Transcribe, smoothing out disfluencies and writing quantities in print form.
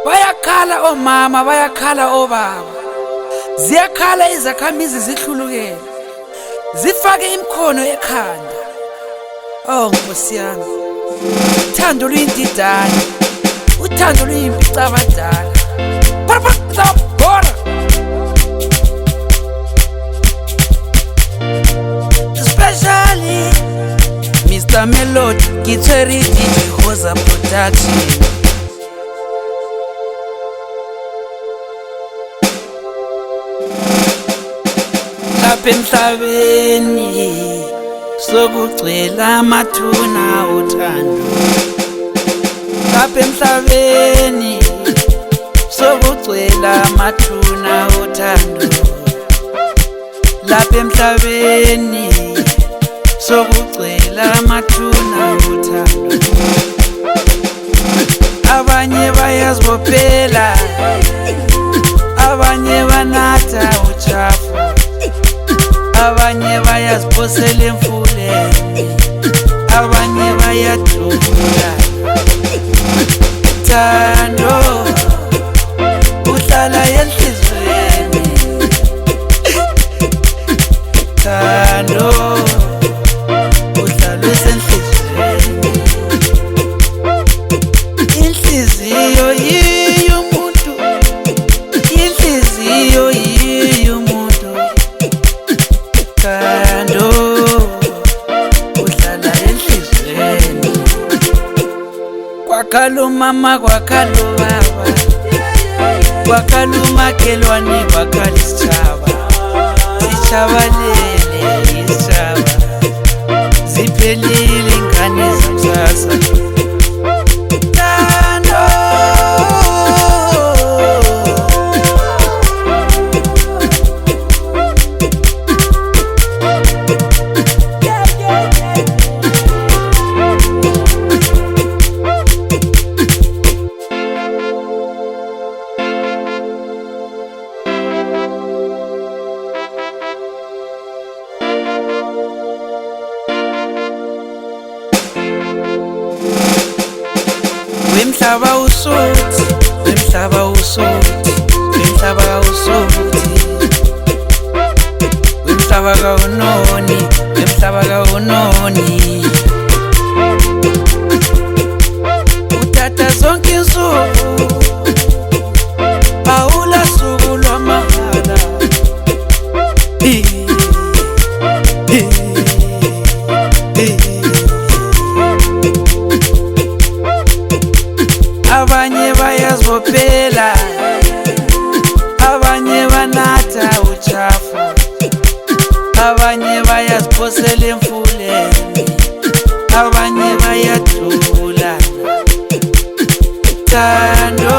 Bayakhala omama, bayakhala obaba, ziyakhala izakhamizi zihlulukene, zifake imkhono ekhanda. Oh Nkosi yami, uthando luyindidane, uthando luyimpica abadala. Especially Mr. Melody, Gitweri DJ Hoza Production. Lapha emhlabeni sokugcwele amathuna othando. Lapha emhlabeni sokugcwele amathuna othando. Lapha emhlabeni sokugcwele amathuna othando. Abanye bayazibophela, abanye banatha uchafu, abanye bayaziphosela emfuleni, abanye bayadlula. Thando uhlala enhlizweni, thando uhlala esenhlizweni. Inhliziyo yiyo umuntu, inhliziyo yiyo umuntu. Thando uhlala enhlizweni. Kwakhala umama, kwakhala ubaba, kwakhala umakhelwane, kwakhala isitshaba. Sitshabalele isitshaba, ziphelile ingane zakusasa. Wemhlaba usuthi, wemhlaba usuthi, wemhlaba usuthi, wemhlaba kawunoni, wemhlaba kawunoni. Uthatha zonke insuku, awula suku lwamahala. Abanye bayazibophela, abanye banatha uchafu, abanye bayaziphosela emfuleni, abanye bayadlula. Thando